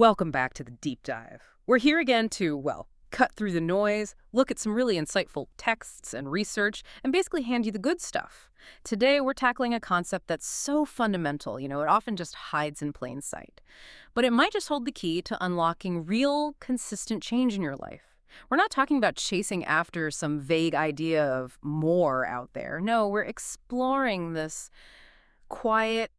Welcome back to the deep dive. We're here again to, well, cut through the noise, look at some really insightful texts and research, and basically hand you the good stuff. Today, we're tackling a concept that's so fundamental, it often just hides in plain sight. But it might just hold the key to unlocking real, consistent change in your life. We're not talking about chasing after some vague idea of more out there. No, we're exploring this quiet,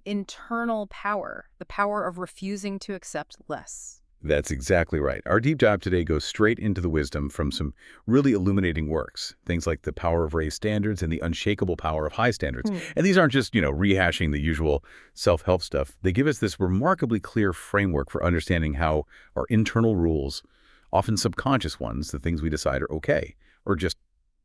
internal power, the power of refusing to accept less. That's exactly right. Our deep dive today goes straight into the wisdom from some really illuminating works. Things like the power of raised standards and the unshakable power of high standards. And these aren't just, rehashing the usual self-help stuff. They give us this remarkably clear framework for understanding how our internal rules, often subconscious ones, the things we decide are okay, or just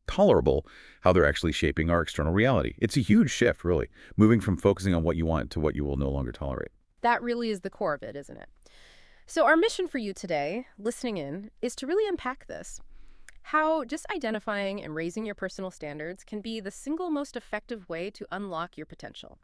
tolerable, how they're actually shaping our external reality. It's a huge shift, really, moving from focusing on what you want to what you will no longer tolerate. That really is the core of it, isn't it? So our mission for you today, listening in, is to really unpack this. How just identifying and raising your personal standards can be the single most effective way to unlock your potential,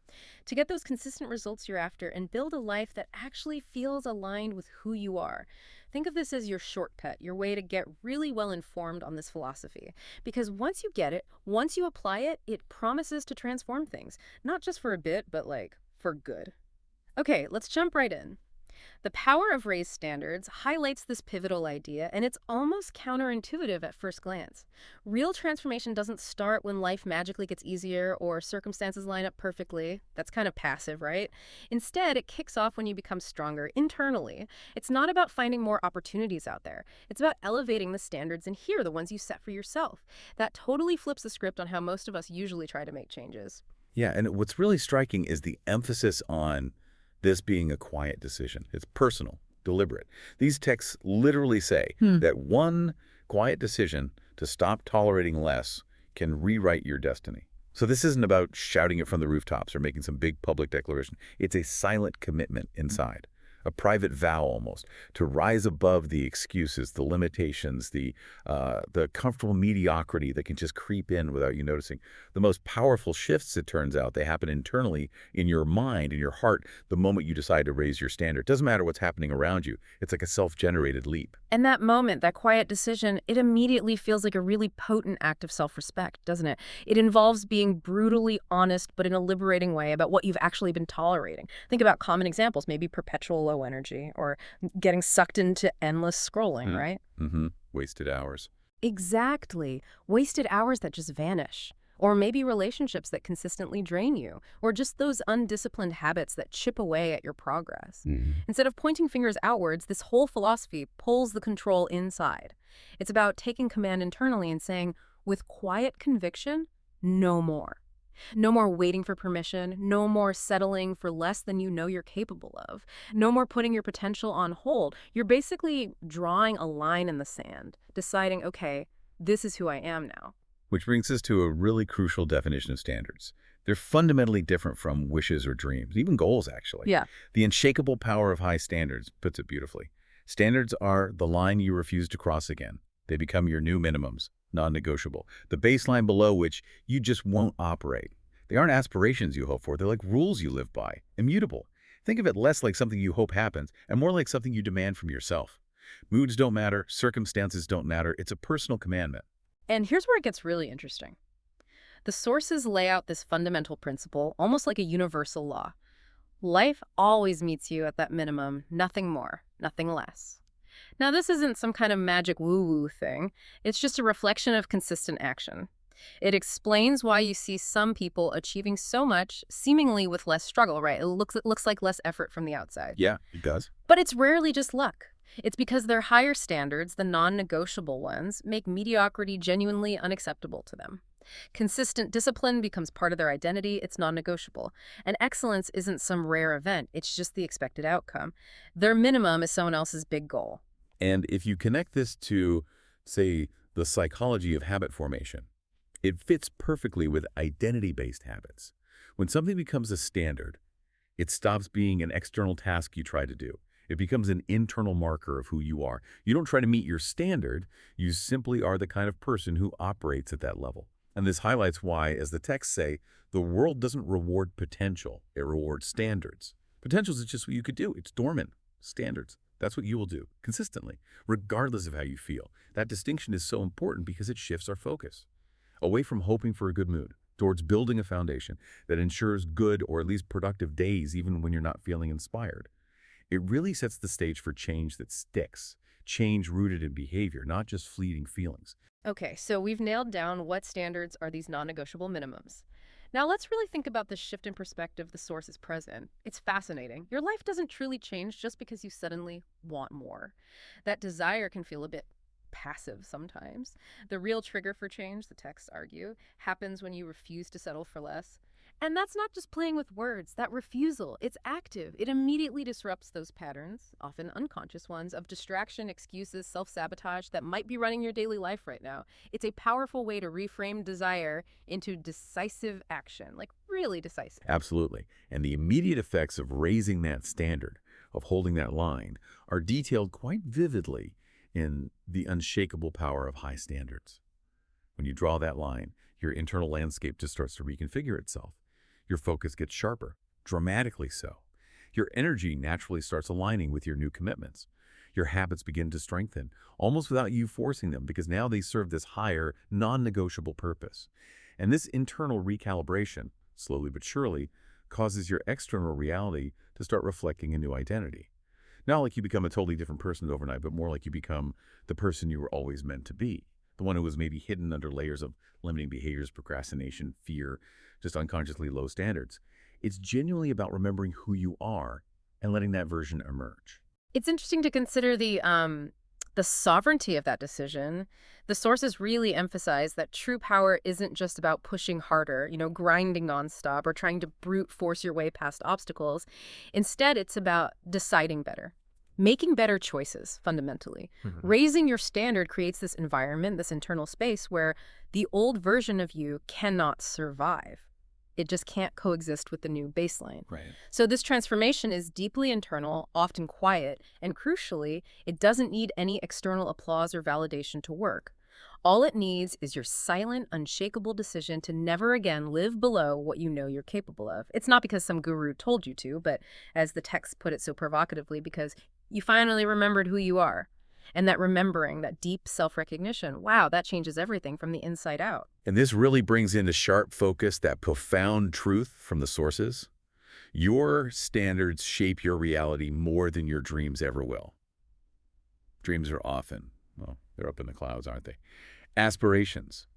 to get those consistent results you're after and build a life that actually feels aligned with who you are. Think of this as your shortcut, your way to get really well informed on this philosophy. Because once you get it, once you apply it, it promises to transform things, not just for a bit, but for good. Okay, let's jump right in. The power of raised standards highlights this pivotal idea, and it's almost counterintuitive at first glance. Real transformation doesn't start when life magically gets easier or circumstances line up perfectly. That's kind of passive, right? Instead, it kicks off when you become stronger internally. It's not about finding more opportunities out there. It's about elevating the standards in here, the ones you set for yourself. That totally flips the script on how most of us usually try to make changes. Yeah, and what's really striking is the emphasis on this being a quiet decision. It's personal, deliberate. These texts literally say that one quiet decision to stop tolerating less can rewrite your destiny. So this isn't about shouting it from the rooftops or making some big public declaration. It's a silent commitment inside, a private vow almost, to rise above the excuses, the limitations, the comfortable mediocrity that can just creep in without you noticing. The most powerful shifts, it turns out, they happen internally in your mind, in your heart, the moment you decide to raise your standard. Doesn't matter what's happening around you. It's like a self-generated leap. And that moment, that quiet decision, it immediately feels like a really potent act of self-respect, doesn't it? It involves being brutally honest, but in a liberating way about what you've actually been tolerating. Think about common examples, maybe perpetual low energy or getting sucked into endless scrolling, right? Wasted hours. Exactly. Wasted hours that just vanish. Or maybe relationships that consistently drain you, or just those undisciplined habits that chip away at your progress. Instead of pointing fingers outwards, this whole philosophy pulls the control inside. It's about taking command internally and saying, with quiet conviction, no more. No more waiting for permission, no more settling for less than you know you're capable of, no more putting your potential on hold. You're basically drawing a line in the sand, deciding, okay, this is who I am now. Which brings us to a really crucial definition of standards. They're fundamentally different from wishes or dreams, even goals, actually. Yeah. The unshakable power of high standards puts it beautifully. Standards are the line you refuse to cross again. They become your new minimums, non-negotiable, the baseline below which you just won't operate. They aren't aspirations you hope for. They're like rules you live by, immutable. Think of it less like something you hope happens and more like something you demand from yourself. Moods don't matter. Circumstances don't matter. It's a personal commandment. And here's where it gets really interesting. The sources lay out this fundamental principle, almost like a universal law. Life always meets you at that minimum, nothing more, nothing less. Now, this isn't some kind of magic woo-woo thing. It's just a reflection of consistent action. It explains why you see some people achieving so much, seemingly with less struggle, right? It looks like less effort from the outside. Yeah, it does. But it's rarely just luck. It's because their higher standards, the non-negotiable ones, make mediocrity genuinely unacceptable to them. Consistent discipline becomes part of their identity. It's non-negotiable. And excellence isn't some rare event. It's just the expected outcome. Their minimum is someone else's big goal. And if you connect this to, say, the psychology of habit formation, it fits perfectly with identity-based habits. When something becomes a standard, it stops being an external task you try to do. It becomes an internal marker of who you are. You don't try to meet your standard. You simply are the kind of person who operates at that level. And this highlights why, as the texts say, the world doesn't reward potential. It rewards standards. Potential is just what you could do. It's dormant. standards. That's what you will do consistently, regardless of how you feel. That distinction is so important because it shifts our focus away from hoping for a good mood towards building a foundation that ensures good or at least productive days even when you're not feeling inspired. It really sets the stage for change that sticks, change rooted in behavior, not just fleeting feelings. Okay, so we've nailed down what standards are these non-negotiable minimums. Now let's really think about the shift in perspective the source is present. It's fascinating. Your life doesn't truly change just because you suddenly want more. That desire can feel a bit passive sometimes. The real trigger for change, the texts argue, happens when you refuse to settle for less. And that's not just playing with words. That refusal, it's active. It immediately disrupts those patterns, often unconscious ones, of distraction, excuses, self-sabotage that might be running your daily life right now. It's a powerful way to reframe desire into decisive action, like really decisive. Absolutely. And the immediate effects of raising that standard, of holding that line, are detailed quite vividly in The Unshakable Power of High Standards. When you draw that line, your internal landscape just starts to reconfigure itself. Your focus gets sharper, dramatically so. Your energy naturally starts aligning with your new commitments. Your habits begin to strengthen, almost without you forcing them, because now they serve this higher, non-negotiable purpose. And this internal recalibration, slowly but surely, causes your external reality to start reflecting a new identity. Not like you become a totally different person overnight, but more like you become the person you were always meant to be. The one who was maybe hidden under layers of limiting behaviors, procrastination, fear, just unconsciously low standards. It's genuinely about remembering who you are and letting that version emerge. It's interesting to consider the sovereignty of that decision. The sources really emphasize that true power isn't just about pushing harder, grinding nonstop or trying to brute force your way past obstacles. Instead, it's about deciding better, making better choices, fundamentally. Raising your standard creates this environment, this internal space where the old version of you cannot survive. It just can't coexist with the new baseline. Right. So this transformation is deeply internal, often quiet, and crucially, it doesn't need any external applause or validation to work. All it needs is your silent, unshakable decision to never again live below what you know you're capable of. It's not because some guru told you to, but as the text put it so provocatively, because you finally remembered who you are. And that remembering, that deep self-recognition, wow, that changes everything from the inside out. And this really brings into sharp focus that profound truth from the sources. Your standards shape your reality more than your dreams ever will. Dreams are often, well, they're up in the clouds, aren't they? Aspirations.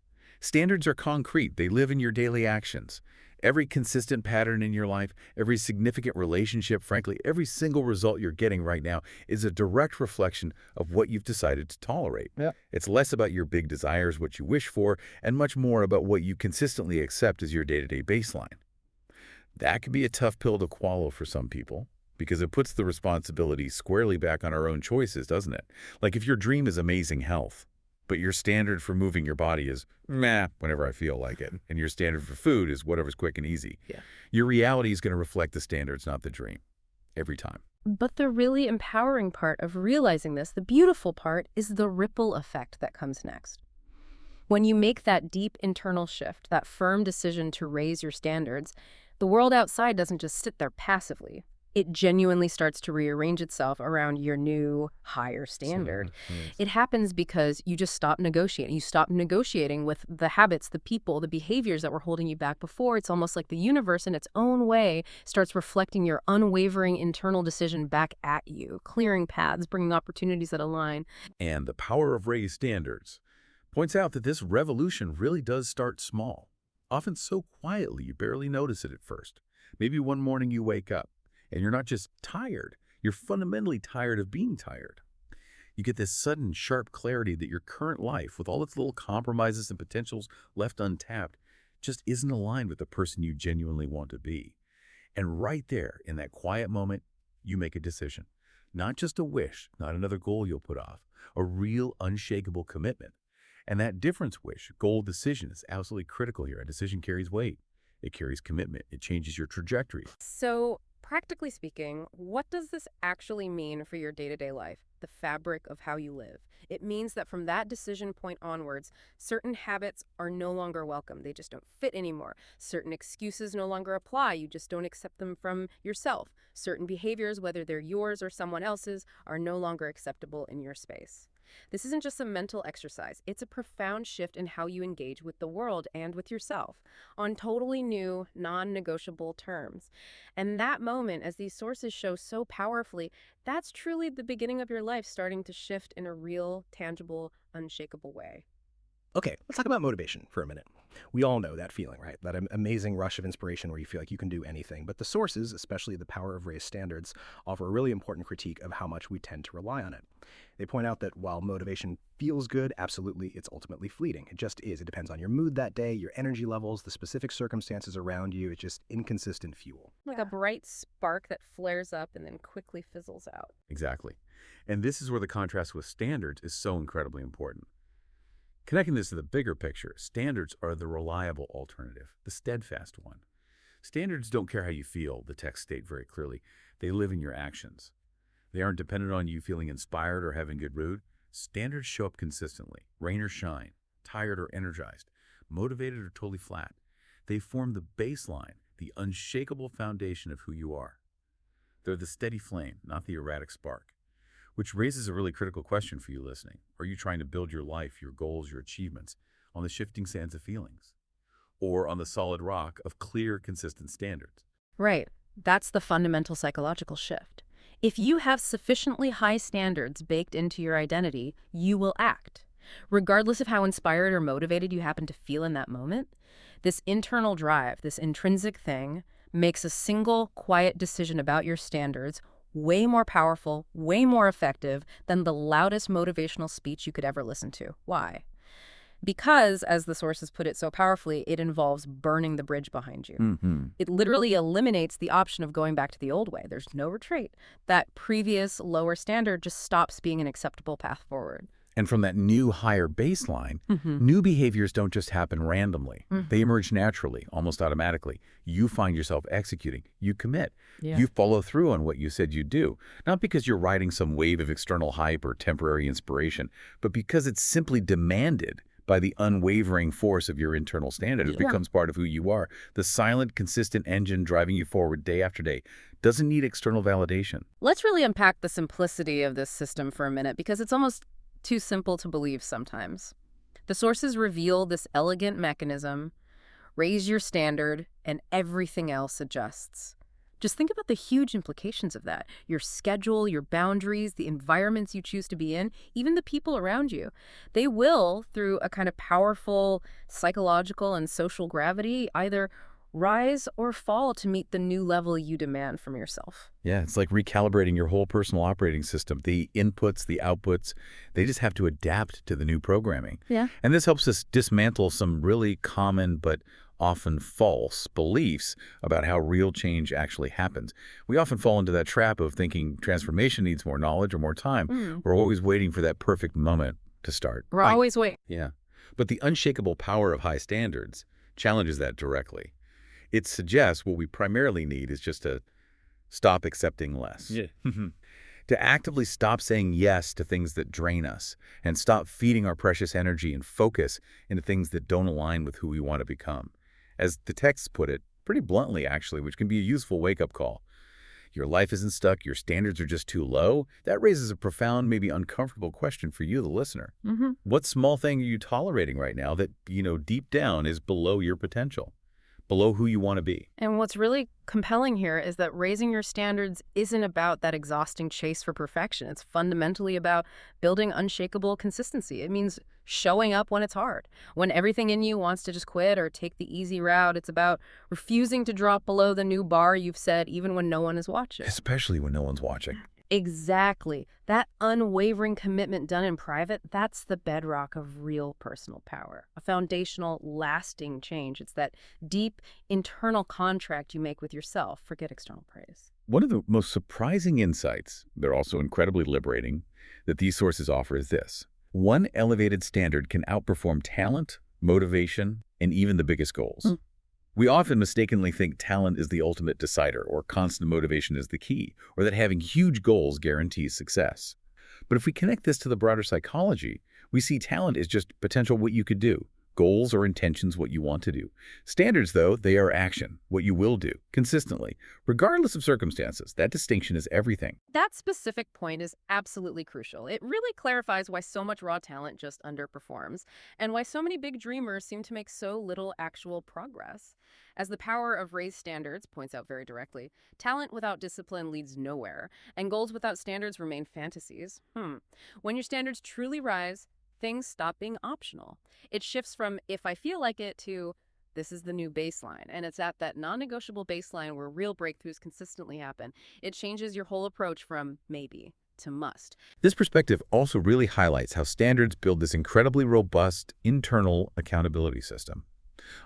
Standards are concrete. They live in your daily actions. Every consistent pattern in your life, every significant relationship, frankly, every single result you're getting right now is a direct reflection of what you've decided to tolerate. Yeah. It's less about your big desires, what you wish for, and much more about what you consistently accept as your day-to-day baseline. That can be a tough pill to swallow for some people because it puts the responsibility squarely back on our own choices, doesn't it? Like if your dream is amazing health, but your standard for moving your body is, meh, whenever I feel like it. And your standard for food is whatever's quick and easy. Yeah. Your reality is going to reflect the standards, not the dream, every time. But the really empowering part of realizing this, the beautiful part, is the ripple effect that comes next. When you make that deep internal shift, that firm decision to raise your standards, the world outside doesn't just sit there passively. It genuinely starts to rearrange itself around your new, higher standard. It happens because you just stop negotiating. You stop negotiating with the habits, the people, the behaviors that were holding you back before. It's almost like the universe in its own way starts reflecting your unwavering internal decision back at you, clearing paths, bringing opportunities that align. And the power of raised standards points out that this revolution really does start small, often so quietly you barely notice it at first. Maybe one morning you wake up, and you're not just tired, you're fundamentally tired of being tired. You get this sudden, sharp clarity that your current life, with all its little compromises and potentials left untapped, just isn't aligned with the person you genuinely want to be. And right there, in that quiet moment, you make a decision. Not just a wish, not another goal you'll put off, a real, unshakable commitment. And that difference wish, goal, decision is absolutely critical here. A decision carries weight. It carries commitment. It changes your trajectory. So practically speaking, what does this actually mean for your day-to-day life, the fabric of how you live? It means that from that decision point onwards, certain habits are no longer welcome. They just don't fit anymore. Certain excuses no longer apply. You just don't accept them from yourself. Certain behaviors, whether they're yours or someone else's, are no longer acceptable in your space. This isn't just a mental exercise. It's a profound shift in how you engage with the world and with yourself on totally new, non-negotiable terms. And that moment, as these sources show so powerfully, that's truly the beginning of your life starting to shift in a real, tangible, unshakable way. Okay, let's talk about motivation for a minute. We all know that feeling, right? That amazing rush of inspiration where you feel like you can do anything. But the sources, especially the power of raised standards, offer a really important critique of how much we tend to rely on it. They point out that while motivation feels good, absolutely, it's ultimately fleeting. It just is. It depends on your mood that day, your energy levels, the specific circumstances around you. It's just inconsistent fuel. Like a bright spark that flares up and then quickly fizzles out. Exactly. And this is where the contrast with standards is so incredibly important. Connecting this to the bigger picture, standards are the reliable alternative, the steadfast one. Standards don't care how you feel, the texts state very clearly. They live in your actions. They aren't dependent on you feeling inspired or having good mood. Standards show up consistently, rain or shine, tired or energized, motivated or totally flat. They form the baseline, the unshakable foundation of who you are. They're the steady flame, not the erratic spark. Which raises a really critical question for you listening. Are you trying to build your life, your goals, your achievements on the shifting sands of feelings? Or on the solid rock of clear, consistent standards? Right. That's the fundamental psychological shift. If you have sufficiently high standards baked into your identity, you will act. Regardless of how inspired or motivated you happen to feel in that moment, this internal drive, this intrinsic thing, makes a single, quiet decision about your standards way more powerful, way more effective than the loudest motivational speech you could ever listen to. Why? Because, as the sources put it so powerfully, it involves burning the bridge behind you. It literally eliminates the option of going back to the old way. There's no retreat. That previous lower standard just stops being an acceptable path forward. And from that new higher baseline, new behaviors don't just happen randomly. They emerge naturally, almost automatically. You find yourself executing. You commit. You follow through on what you said you'd do. Not because you're riding some wave of external hype or temporary inspiration, but because it's simply demanded by the unwavering force of your internal standard. It becomes part of who you are. The silent, consistent engine driving you forward day after day doesn't need external validation. Let's really unpack the simplicity of this system for a minute, because it's almost too simple to believe sometimes. The sources reveal this elegant mechanism: raise your standard, and everything else adjusts. Just think about the huge implications of that. Your schedule, your boundaries, the environments you choose to be in, even the people around you. They will, through a kind of powerful psychological and social gravity, either rise or fall to meet the new level you demand from yourself. Yeah, it's like recalibrating your whole personal operating system. The inputs, the outputs, they just have to adapt to the new programming. Yeah. And this helps us dismantle some really common but often false beliefs about how real change actually happens. We often fall into that trap of thinking transformation needs more knowledge or more time. We're always waiting for that perfect moment to start. We're always waiting. Yeah. But the unshakable power of high standards challenges that directly. It suggests what we primarily need is just to stop accepting less. Yeah. To actively stop saying yes to things that drain us and stop feeding our precious energy and focus into things that don't align with who we want to become. As the texts put it, pretty bluntly actually, which can be a useful wake-up call. Your life isn't stuck, your standards are just too low. That raises a profound, maybe uncomfortable question for you, the listener. What small thing are you tolerating right now that, deep down is below your potential? Below who you want to be? And what's really compelling here is that raising your standards isn't about that exhausting chase for perfection. It's fundamentally about building unshakable consistency. It means showing up when it's hard, when everything in you wants to just quit or take the easy route. It's about refusing to drop below the new bar you've set even when no one is watching. Especially when no one's watching. Exactly. That unwavering commitment done in private, that's the bedrock of real personal power, a foundational, lasting change. It's that deep internal contract you make with yourself. Forget external praise. One of the most surprising insights, they're also incredibly liberating, that these sources offer is this. One elevated standard can outperform talent, motivation, and even the biggest goals. We often mistakenly think talent is the ultimate decider, or constant motivation is the key, or that having huge goals guarantees success. But if we connect this to the broader psychology, we see talent is just potential what you could do. Goals or intentions what you want to do. Standards, though, they are action, what you will do, consistently, regardless of circumstances. That distinction is everything. That specific point is absolutely crucial. It really clarifies why so much raw talent just underperforms, and why so many big dreamers seem to make so little actual progress. As the power of raised standards points out very directly, talent without discipline leads nowhere, and goals without standards remain fantasies. When your standards truly rise, things stop being optional. It shifts from if I feel like it to this is the new baseline. And it's at that non-negotiable baseline where real breakthroughs consistently happen. It changes your whole approach from maybe to must. This perspective also really highlights how standards build this incredibly robust internal accountability system.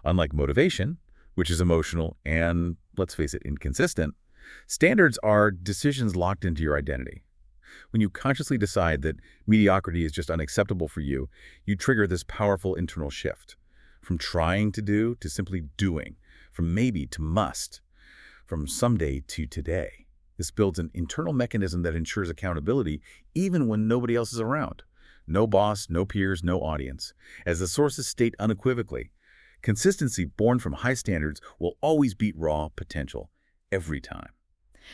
Unlike motivation, which is emotional and, let's face it, inconsistent, standards are decisions locked into your identity. When you consciously decide that mediocrity is just unacceptable for you, you trigger this powerful internal shift. From trying to do to simply doing, from maybe to must, from someday to today. This builds an internal mechanism that ensures accountability even when nobody else is around. No boss, no peers, no audience. As the sources state unequivocally, consistency born from high standards will always beat raw potential, every time.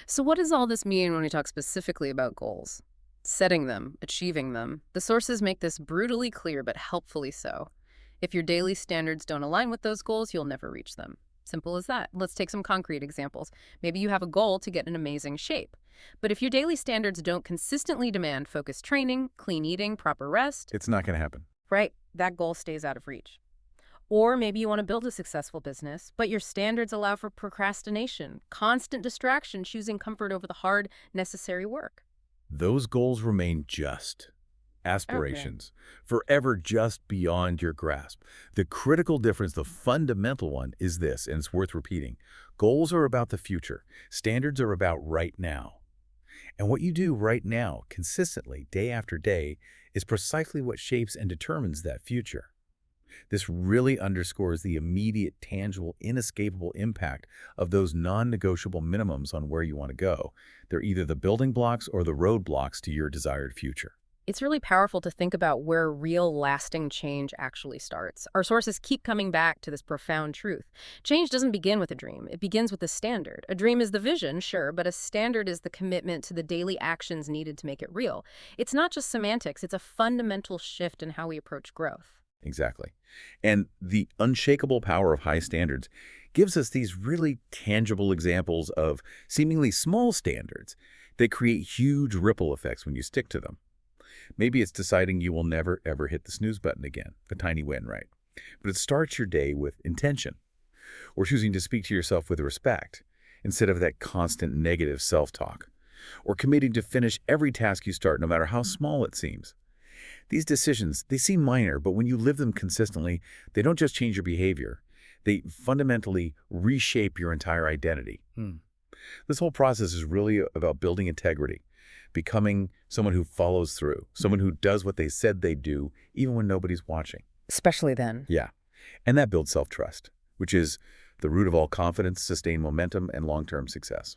So what does all this mean when we talk specifically about goals? Setting them, achieving them. The sources make this brutally clear, but helpfully so. If your daily standards don't align with those goals, you'll never reach them. Simple as that. Let's take some concrete examples. Maybe you have a goal to get in amazing shape. But if your daily standards don't consistently demand focused training, clean eating, proper rest, It's not going to happen. right, that goal stays out of reach. Or maybe you want to build a successful business, but your standards allow for procrastination, constant distraction, choosing comfort over the hard, necessary work. Those goals remain just aspirations, forever just beyond your grasp. The critical difference, the fundamental one, is this, and it's worth repeating. Goals are about the future. Standards are about right now. And what you do right now, consistently, day after day, is precisely what shapes and determines that future. This really underscores the immediate, tangible, inescapable impact of those non-negotiable minimums on where you want to go. They're either the building blocks or the roadblocks to your desired future. It's really powerful to think about where real lasting change actually starts. Our sources keep coming back to this profound truth. Change doesn't begin with a dream. It begins with a standard. A dream is the vision, sure, but a standard is the commitment to the daily actions needed to make it real. It's not just semantics. It's a fundamental shift in how we approach growth. Exactly. And the unshakable power of high standards gives us these really tangible examples of seemingly small standards that create huge ripple effects when you stick to them. Maybe it's deciding you will never, ever hit the snooze button again, a tiny win, right? But it starts your day with intention, or choosing to speak to yourself with respect instead of that constant negative self-talk, or committing to finish every task you start, no matter how small it seems. These decisions, they seem minor, but when you live them consistently, they don't just change your behavior. They fundamentally reshape your entire identity. This whole process is really about building integrity, becoming someone who follows through, someone who does what they said they'd do, even when nobody's watching. Especially then. Yeah. And that builds self-trust, which is the root of all confidence, sustained momentum, and long-term success.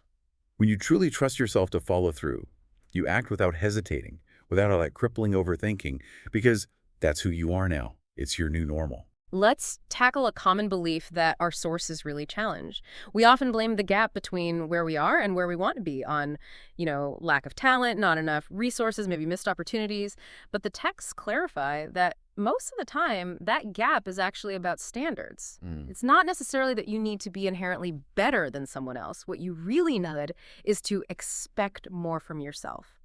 When you truly trust yourself to follow through, you act without hesitating, without all that crippling overthinking, because that's who you are now. It's your new normal. Let's tackle a common belief that our sources really challenge. We often blame the gap between where we are and where we want to be on, lack of talent, not enough resources, maybe missed opportunities. But the texts clarify that most of the time, that gap is actually about standards. It's not necessarily that you need to be inherently better than someone else. What you really need is to expect more from yourself.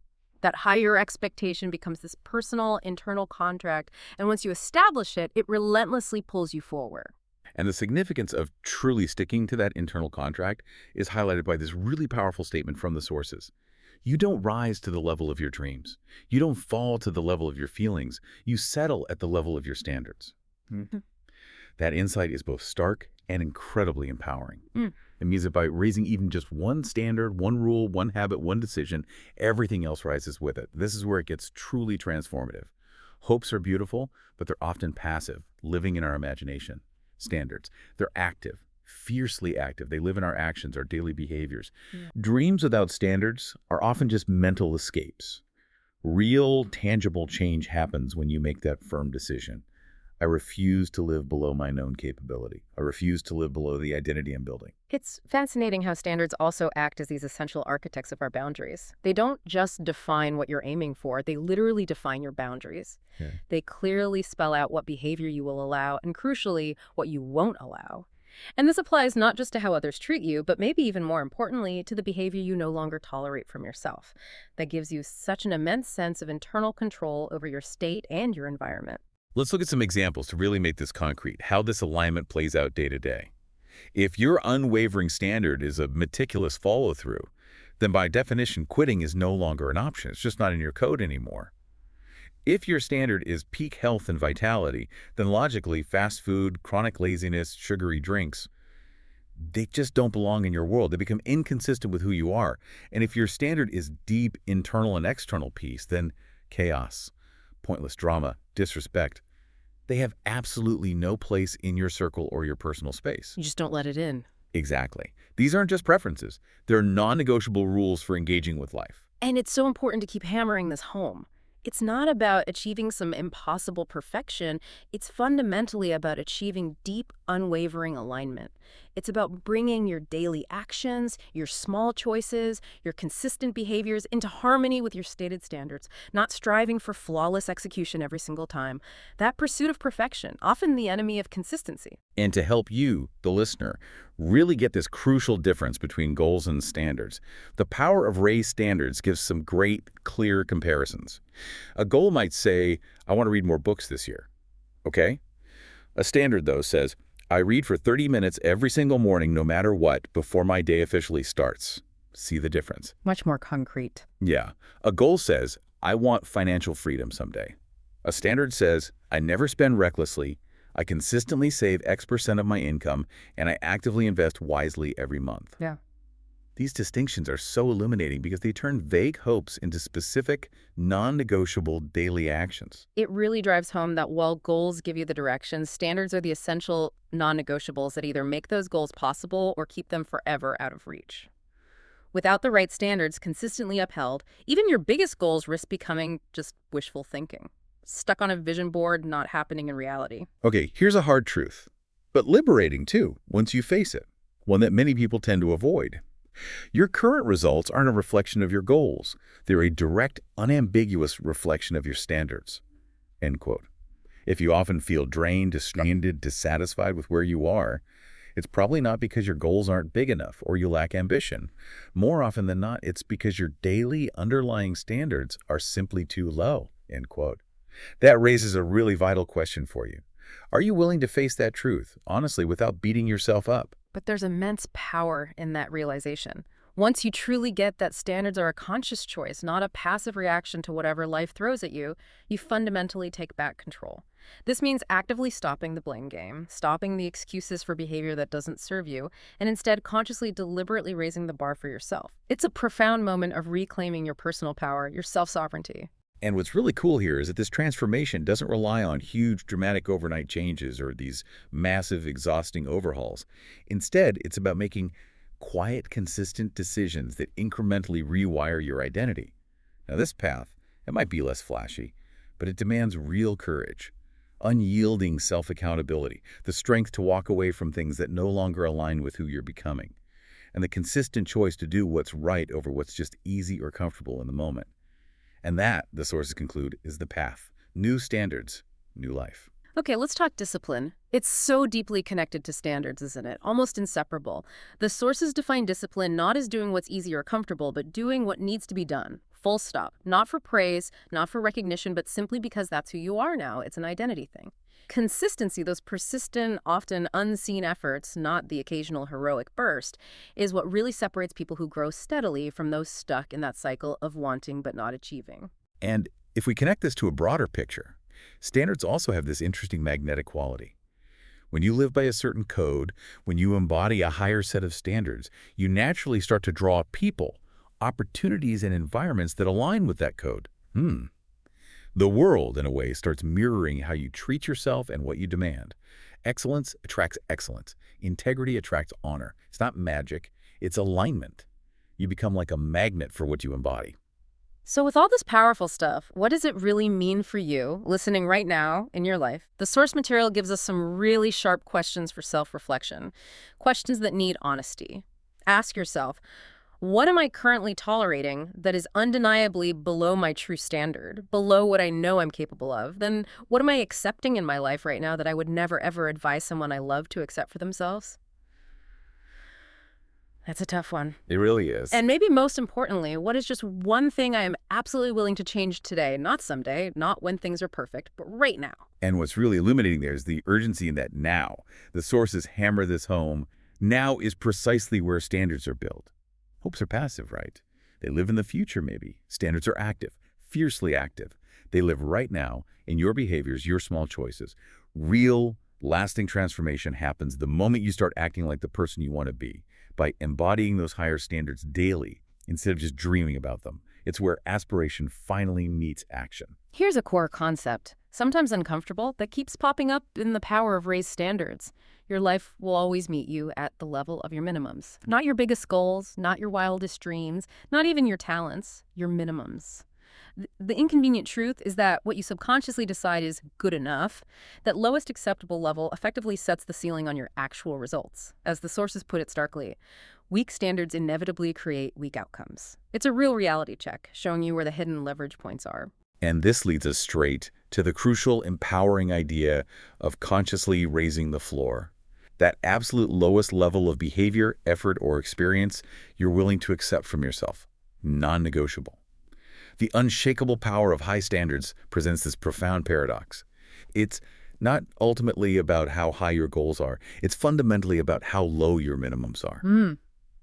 That higher expectation becomes this personal, internal contract, and once you establish it, it relentlessly pulls you forward. And the significance of truly sticking to that internal contract is highlighted by this really powerful statement from the sources. You don't rise to the level of your dreams. You don't fall to the level of your feelings. You settle at the level of your standards. That insight is both stark and incredibly empowering. It means that by raising even just one standard, one rule, one habit, one decision, everything else rises with it. This is where it gets truly transformative. Hopes are beautiful, but they're often passive, living in our imagination. Standards, they're active. fiercely active. They live in our actions, our daily behaviors. Yeah. Dreams without standards are often just mental escapes. Real, tangible change happens when you make that firm decision. I refuse to live below my known capability. I refuse to live below the identity I'm building. It's fascinating how standards also act as these essential architects of our boundaries. They don't just define what you're aiming for, they literally define your boundaries. Yeah. They clearly spell out what behavior you will allow and, crucially, what you won't allow. And this applies not just to how others treat you, but maybe even more importantly, to the behavior you no longer tolerate from yourself. That gives you such an immense sense of internal control over your state and your environment. Let's look at some examples to really make this concrete, how this alignment plays out day to day. If your unwavering standard is a meticulous follow-through, then by definition, quitting is no longer an option. It's just not in your code anymore. If your standard is peak health and vitality, then logically, fast food, chronic laziness, sugary drinks, they just don't belong in your world. They become inconsistent with who you are. And if your standard is deep internal and external peace, then chaos, pointless drama, disrespect, they have absolutely no place in your circle or your personal space. You just don't let it in. Exactly. These aren't just preferences. They're non-negotiable rules for engaging with life. And it's so important to keep hammering this home. It's not about achieving some impossible perfection. It's fundamentally about achieving deep, unwavering alignment. It's about bringing your daily actions, your small choices, your consistent behaviors into harmony with your stated standards, not striving for flawless execution every single time. That pursuit of perfection, often the enemy of consistency. And to help you, the listener, really get this crucial difference between goals and standards, the power of raised standards gives some great, clear comparisons. A goal might say, I want to read more books this year. Okay? A standard, though, says, I read for 30 minutes every single morning, no matter what, before my day officially starts. See the difference? Much more concrete. Yeah. A goal says, I want financial freedom someday. A standard says, I never spend recklessly, I consistently save X% of my income, and I actively invest wisely every month. Yeah. These distinctions are so illuminating because they turn vague hopes into specific, non-negotiable daily actions. It really drives home that while goals give you the directions, standards are the essential non-negotiables that either make those goals possible or keep them forever out of reach. Without the right standards consistently upheld, even your biggest goals risk becoming just wishful thinking. Stuck on a vision board, not happening in reality. Okay, here's a hard truth, but liberating too, once you face it, one that many people tend to avoid. Your current results aren't a reflection of your goals. They're a direct, unambiguous reflection of your standards. End quote. If you often feel drained, distracted, dissatisfied with where you are, it's probably not because your goals aren't big enough or you lack ambition. More often than not, it's because your daily underlying standards are simply too low. End quote. That raises a really vital question for you. Are you willing to face that truth, honestly, without beating yourself up? But there's immense power in that realization. Once you truly get that standards are a conscious choice, not a passive reaction to whatever life throws at you, you fundamentally take back control. This means actively stopping the blame game, stopping the excuses for behavior that doesn't serve you, and instead consciously, deliberately raising the bar for yourself. It's a profound moment of reclaiming your personal power, your self-sovereignty. And what's really cool here is that this transformation doesn't rely on huge, dramatic overnight changes or these massive, exhausting overhauls. Instead, it's about making quiet, consistent decisions that incrementally rewire your identity. Now, this path, it might be less flashy, but it demands real courage, unyielding self-accountability, the strength to walk away from things that no longer align with who you're becoming, and the consistent choice to do what's right over what's just easy or comfortable in the moment. And that, the sources conclude, is the path. New standards, new life. Okay, let's talk discipline. It's so deeply connected to standards, isn't it? Almost inseparable. The sources define discipline not as doing what's easy or comfortable, but doing what needs to be done. Full stop. Not for praise, not for recognition, but simply because that's who you are now. It's an identity thing. Consistency, those persistent, often unseen efforts, not the occasional heroic burst, is what really separates people who grow steadily from those stuck in that cycle of wanting but not achieving. And if we connect this to a broader picture, standards also have this interesting magnetic quality. When you live by a certain code, when you embody a higher set of standards, you naturally start to draw people, opportunities, and environments that align with that code. The world, in a way, starts mirroring how you treat yourself and what you demand. Excellence attracts excellence. Integrity attracts honor. It's not magic. It's alignment. You become like a magnet for what you embody. So with all this powerful stuff, what does it really mean for you, listening right now in your life? The source material gives us some really sharp questions for self-reflection, questions that need honesty. Ask yourself, what am I currently tolerating that is undeniably below my true standard, below what I know I'm capable of? Then what am I accepting in my life right now that I would never, ever advise someone I love to accept for themselves? That's a tough one. It really is. And maybe most importantly, what is just one thing I am absolutely willing to change today, not someday, not when things are perfect, but right now? And what's really illuminating there is the urgency in that now. The sources hammer this home. Now is precisely where standards are built. Hopes are passive, right? They live in the future, maybe. Standards are active, fiercely active. They live right now in your behaviors, your small choices. Real, lasting transformation happens the moment you start acting like the person you want to be, by embodying those higher standards daily instead of just dreaming about them. It's where aspiration finally meets action. Here's a core concept, sometimes uncomfortable, that keeps popping up in the power of raised standards. Your life will always meet you at the level of your minimums. Not your biggest goals, not your wildest dreams, not even your talents, your minimums. The inconvenient truth is that what you subconsciously decide is good enough, that lowest acceptable level effectively sets the ceiling on your actual results. As the sources put it starkly, weak standards inevitably create weak outcomes. It's a real reality check, showing you where the hidden leverage points are. And this leads us straight to the crucial, empowering idea of consciously raising the floor. That absolute lowest level of behavior, effort, or experience you're willing to accept from yourself. Non-negotiable. The unshakable power of high standards presents this profound paradox. It's not ultimately about how high your goals are. It's fundamentally about how low your minimums are.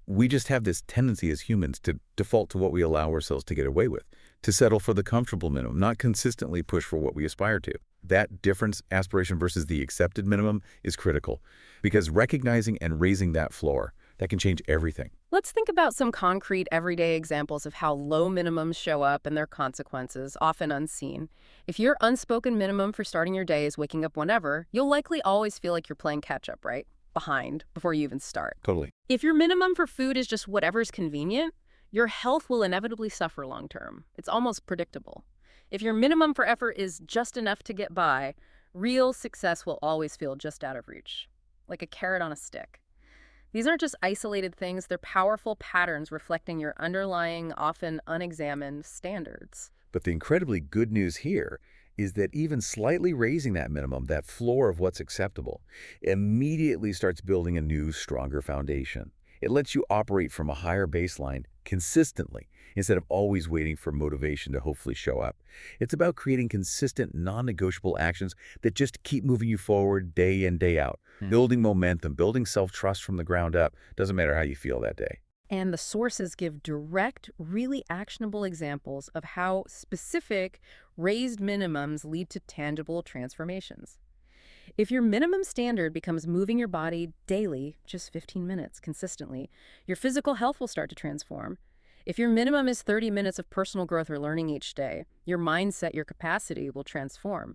We just have this tendency as humans to default to what we allow ourselves to get away with, to settle for the comfortable minimum, not consistently push for what we aspire to. That difference, aspiration versus the accepted minimum, is critical, because recognizing and raising that floor, that can change everything. Let's think about some concrete, everyday examples of how low minimums show up and their consequences, often unseen. If your unspoken minimum for starting your day is waking up whenever, you'll likely always feel like you're playing catch-up, right? Behind, before you even start. Totally. If your minimum for food is just whatever's convenient, your health will inevitably suffer long-term. It's almost predictable. If your minimum for effort is just enough to get by, real success will always feel just out of reach, like a carrot on a stick. These aren't just isolated things, they're powerful patterns reflecting your underlying, often unexamined standards. But the incredibly good news here is that even slightly raising that minimum, that floor of what's acceptable, immediately starts building a new, stronger foundation. It lets you operate from a higher baseline consistently instead of always waiting for motivation to hopefully show up. It's about creating consistent, non-negotiable actions that just keep moving you forward day in, day out, building momentum, building self-trust from the ground up. Doesn't matter how you feel that day. And the sources give direct, really actionable examples of how specific raised minimums lead to tangible transformations. If your minimum standard becomes moving your body daily, just 15 minutes consistently, your physical health will start to transform. If your minimum is 30 minutes of personal growth or learning each day, your mindset, your capacity will transform.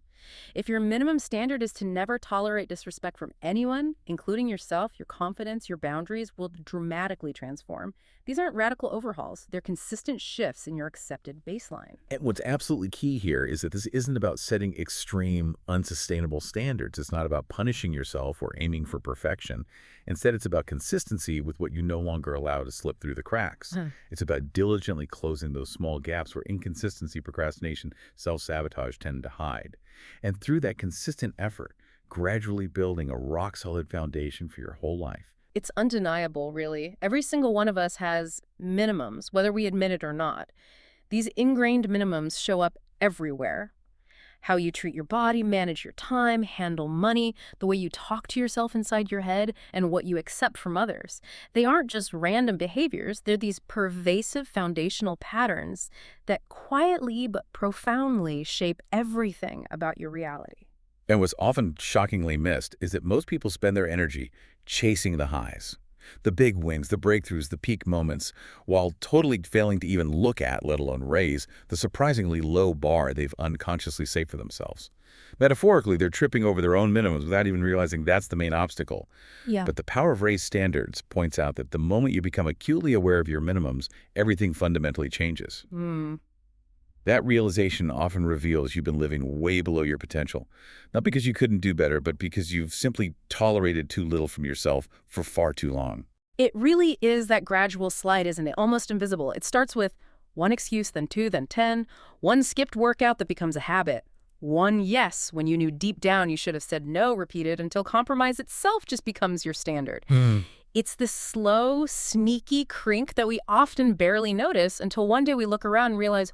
If your minimum standard is to never tolerate disrespect from anyone, including yourself, your confidence, your boundaries will dramatically transform. These aren't radical overhauls. They're consistent shifts in your accepted baseline. And what's absolutely key here is that this isn't about setting extreme, unsustainable standards. It's not about punishing yourself or aiming for perfection. Instead, it's about consistency with what you no longer allow to slip through the cracks. It's about diligently closing those small gaps where inconsistency, procrastination, self-sabotage tend to hide. And through that consistent effort, gradually building a rock-solid foundation for your whole life. It's undeniable, really. Every single one of us has minimums, whether we admit it or not. These ingrained minimums show up everywhere. How you treat your body, manage your time, handle money, the way you talk to yourself inside your head, and what you accept from others. They aren't just random behaviors, they're these pervasive foundational patterns that quietly but profoundly shape everything about your reality. And what's often shockingly missed is that most people spend their energy chasing the highs. The big wins, the breakthroughs, the peak moments, while totally failing to even look at, let alone raise, the surprisingly low bar they've unconsciously set for themselves. Metaphorically, they're tripping over their own minimums without even realizing that's the main obstacle. Yeah. But the power of raised standards points out that the moment you become acutely aware of your minimums, everything fundamentally changes. Hmm. That realization often reveals you've been living way below your potential, not because you couldn't do better, but because you've simply tolerated too little from yourself for far too long. It really is that gradual slide, isn't it? Almost invisible. It starts with one excuse, then two, then 10, one skipped workout that becomes a habit, one yes when you knew deep down you should have said no repeated until compromise itself just becomes your standard. It's this slow, sneaky crink that we often barely notice until one day we look around and realize,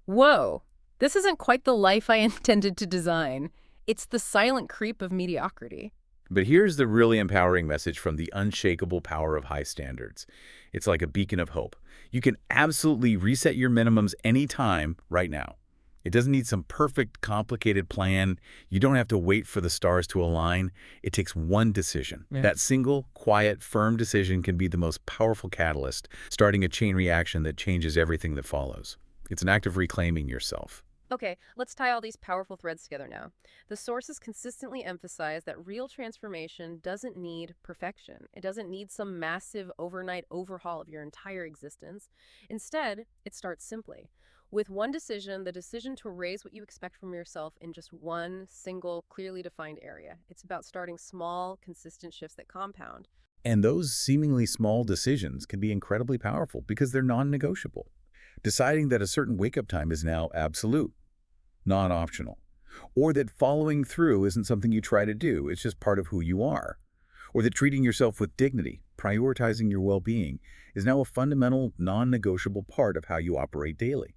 whoa, this isn't quite the life I intended to design. It's the silent creep of mediocrity. But here's the really empowering message from the unshakable power of high standards. It's like a beacon of hope. You can absolutely reset your minimums anytime right now. It doesn't need some perfect, complicated plan. You don't have to wait for the stars to align. It takes one decision. Yeah. That single, quiet, firm decision can be the most powerful catalyst, starting a chain reaction that changes everything that follows. It's an act of reclaiming yourself. Okay, let's tie all these powerful threads together now. The sources consistently emphasize that real transformation doesn't need perfection. It doesn't need some massive overnight overhaul of your entire existence. Instead, it starts simply with one decision, the decision to raise what you expect from yourself in just one single, clearly defined area. It's about starting small, consistent shifts that compound. And those seemingly small decisions can be incredibly powerful because they're non-negotiable. Deciding that a certain wake-up time is now absolute, non-optional, or that following through isn't something you try to do, it's just part of who you are, or that treating yourself with dignity, prioritizing your well-being, is now a fundamental, non-negotiable part of how you operate daily.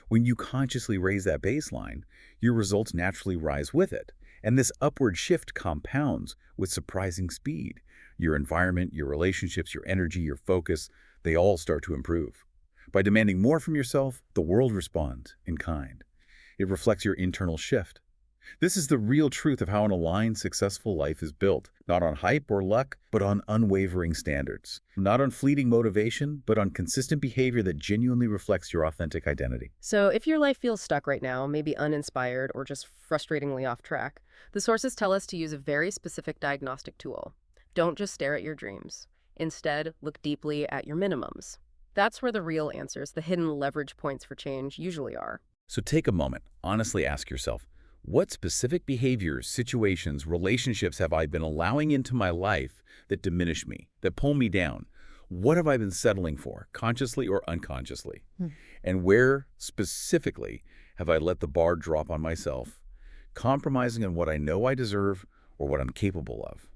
When you consciously raise that baseline, your results naturally rise with it, and this upward shift compounds with surprising speed. Your environment, your relationships, your energy, your focus, they all start to improve. By demanding more from yourself, the world responds in kind. It reflects your internal shift. This is the real truth of how an aligned, successful life is built, not on hype or luck, but on unwavering standards. Not on fleeting motivation, but on consistent behavior that genuinely reflects your authentic identity. So if your life feels stuck right now, maybe uninspired or just frustratingly off track, the sources tell us to use a very specific diagnostic tool. Don't just stare at your dreams. Instead, look deeply at your minimums. That's where the real answers, the hidden leverage points for change, usually are. So take a moment, honestly ask yourself, what specific behaviors, situations, relationships have I been allowing into my life that diminish me, that pull me down? What have I been settling for, consciously or unconsciously? And where, specifically, have I let the bar drop on myself, compromising on what I know I deserve or what I'm capable of?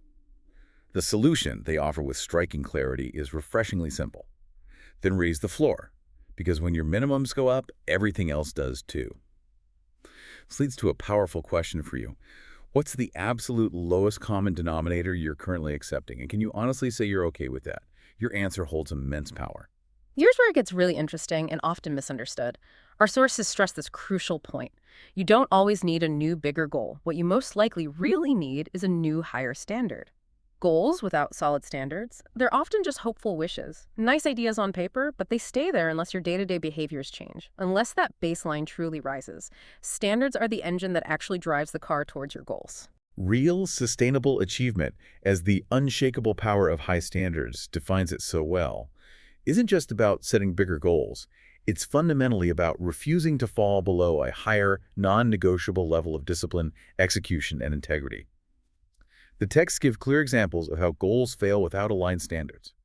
The solution they offer with striking clarity is refreshingly simple. Then raise the floor, because when your minimums go up, everything else does too. This leads to a powerful question for you. What's the absolute lowest common denominator you're currently accepting? And can you honestly say you're okay with that? Your answer holds immense power. Here's where it gets really interesting and often misunderstood. Our sources stress this crucial point. You don't always need a new, bigger goal. What you most likely really need is a new, higher standard. Goals without solid standards, they're often just hopeful wishes. Nice ideas on paper, but they stay there unless your day-to-day behaviors change. Unless that baseline truly rises. Standards are the engine that actually drives the car towards your goals. Real, sustainable achievement, as the unshakable power of high standards defines it so well, isn't just about setting bigger goals. It's fundamentally about refusing to fall below a higher, non-negotiable level of discipline, execution, and integrity. The texts give clear examples of how goals fail without aligned standards.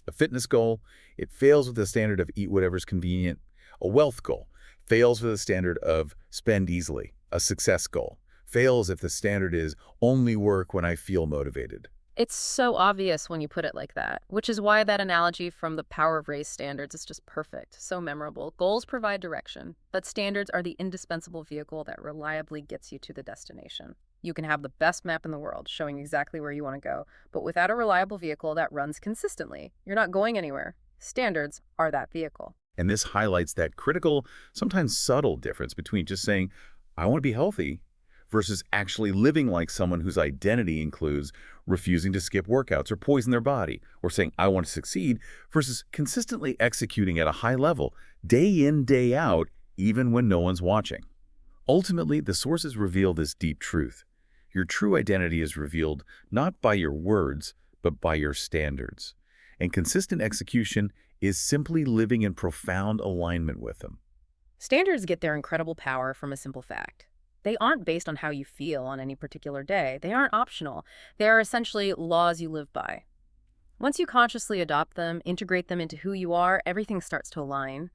A fitness goal, it fails with the standard of eat whatever's convenient. A wealth goal fails with the standard of spend easily. A success goal fails if the standard is only work when I feel motivated. It's so obvious when you put it like that, which is why that analogy from the power of raised standards is just perfect, so memorable. Goals provide direction, but standards are the indispensable vehicle that reliably gets you to the destination. You can have the best map in the world showing exactly where you want to go, but without a reliable vehicle that runs consistently, you're not going anywhere. Standards are that vehicle. And this highlights that critical, sometimes subtle difference between just saying, I want to be healthy, versus actually living like someone whose identity includes refusing to skip workouts or poison their body, or saying, I want to succeed, versus consistently executing at a high level, day in, day out, even when no one's watching. Ultimately, the sources reveal this deep truth. Your true identity is revealed not by your words, but by your standards. And consistent execution is simply living in profound alignment with them. Standards get their incredible power from a simple fact. They aren't based on how you feel on any particular day. They aren't optional. They are essentially laws you live by. Once you consciously adopt them, integrate them into who you are, everything starts to align.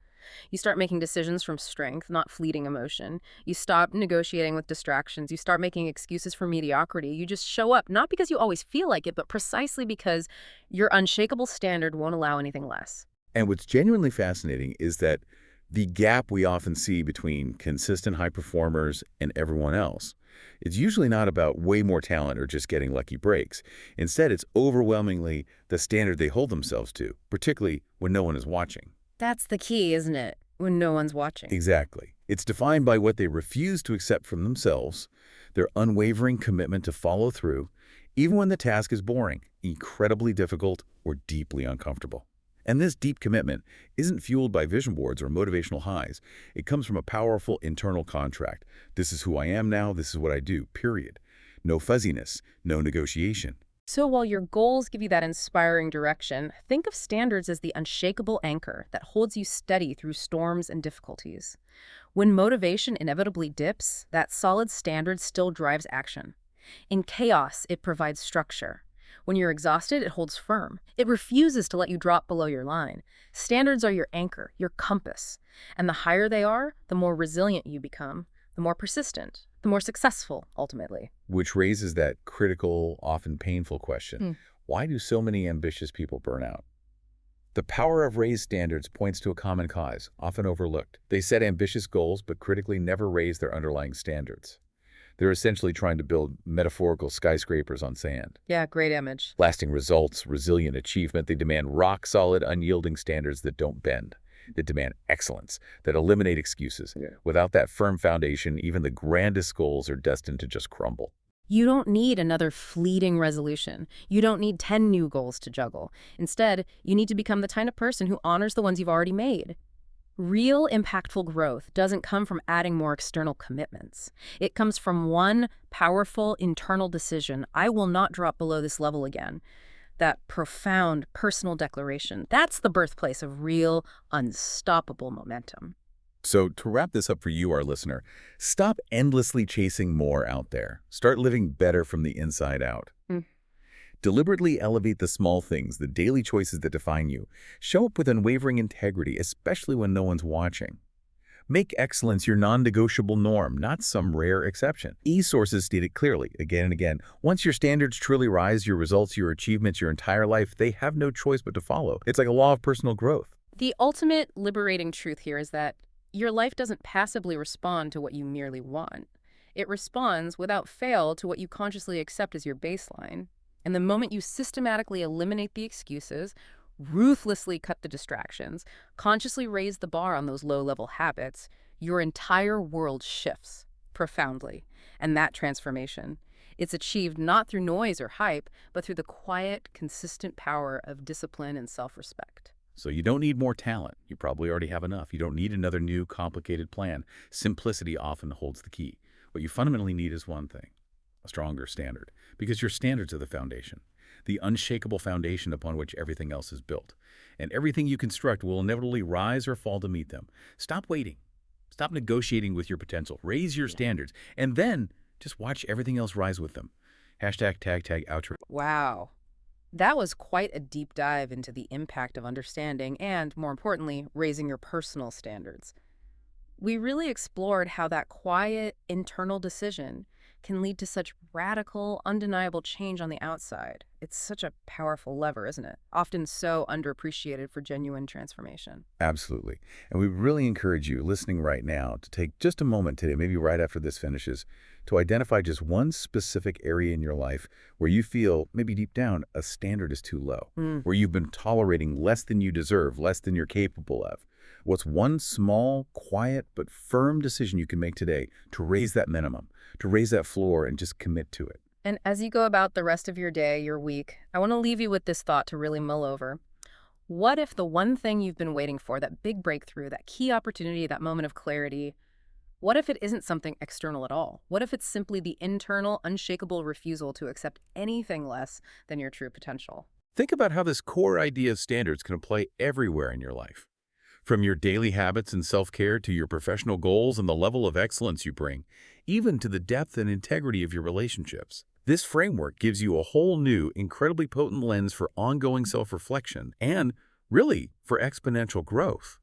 You start making decisions from strength, not fleeting emotion. You stop negotiating with distractions. You start making excuses for mediocrity. You just show up, not because you always feel like it, but precisely because your unshakable standard won't allow anything less. And what's genuinely fascinating is that the gap we often see between consistent high performers and everyone else, it's usually not about way more talent or just getting lucky breaks. Instead, it's overwhelmingly the standard they hold themselves to, particularly when no one is watching. That's the key, isn't it? When no one's watching. Exactly. It's defined by what they refuse to accept from themselves, their unwavering commitment to follow through, even when the task is boring, incredibly difficult, or deeply uncomfortable. And this deep commitment isn't fueled by vision boards or motivational highs. It comes from a powerful internal contract. This is who I am now, this is what I do, period. No fuzziness, no negotiation. So while your goals give you that inspiring direction, think of standards as the unshakable anchor that holds you steady through storms and difficulties. When motivation inevitably dips, that solid standard still drives action. In chaos, it provides structure. When you're exhausted, it holds firm. It refuses to let you drop below your line. Standards are your anchor, your compass. And the higher they are, the more resilient you become, the more persistent, the more successful, ultimately. Which raises that critical, often painful question. Why do so many ambitious people burn out? The power of raised standards points to a common cause, often overlooked. They set ambitious goals, but critically never raise their underlying standards. They're essentially trying to build metaphorical skyscrapers on sand. Yeah, great image. Lasting results, resilient achievement, they demand rock-solid, unyielding standards that don't bend, that demand excellence, that eliminate excuses. Without that firm foundation, even the grandest goals are destined to just crumble. You don't need another fleeting resolution. You don't need 10 new goals to juggle. Instead, you need to become the kind of person who honors the ones you've already made. Real impactful growth doesn't come from adding more external commitments. It comes from one powerful internal decision: I will not drop below this level again. That profound personal declaration, that's the birthplace of real, unstoppable momentum. So to wrap this up for you, our listener, stop endlessly chasing more out there. Start living better from the inside out. Deliberately elevate the small things, the daily choices that define you. Show up with unwavering integrity, especially when no one's watching. Make excellence your non-negotiable norm, not some rare exception. E-sources state it clearly, again and again. Once your standards truly rise, your results, your achievements, your entire life, they have no choice but to follow. It's like a law of personal growth. The ultimate liberating truth here is that your life doesn't passively respond to what you merely want. It responds without fail to what you consciously accept as your baseline. And the moment you systematically eliminate the excuses, ruthlessly cut the distractions, consciously raise the bar on those low-level habits, your entire world shifts profoundly. And that transformation, it's achieved not through noise or hype, but through the quiet, consistent power of discipline and self-respect. So you don't need more talent. You probably already have enough. You don't need another new, complicated plan. Simplicity often holds the key. What you fundamentally need is one thing: a stronger standard, because your standards are the foundation, the unshakable foundation upon which everything else is built. And everything you construct will inevitably rise or fall to meet them. Stop waiting. Stop negotiating with your potential. Raise your standards, and then just watch everything else rise with them. Hashtag tag outro. Wow. That was quite a deep dive into the impact of understanding and, more importantly, raising your personal standards. We really explored how that quiet, internal decision can lead to such radical, undeniable change on the outside. It's such a powerful lever, isn't it? Often so underappreciated for genuine transformation. Absolutely. And we really encourage you listening right now to take just a moment today, maybe right after this finishes, to identify just one specific area in your life where you feel, maybe deep down, a standard is too low, where you've been tolerating less than you deserve, less than you're capable of. What's one small, quiet, but firm decision you can make today to raise that minimum, to raise that floor and just commit to it? And as you go about the rest of your day, your week, I want to leave you with this thought to really mull over. What if the one thing you've been waiting for, that big breakthrough, that key opportunity, that moment of clarity, what if it isn't something external at all? What if it's simply the internal, unshakable refusal to accept anything less than your true potential? Think about how this core idea of standards can apply everywhere in your life. From your daily habits and self-care to your professional goals and the level of excellence you bring, even to the depth and integrity of your relationships. This framework gives you a whole new, incredibly potent lens for ongoing self-reflection and, really, for exponential growth.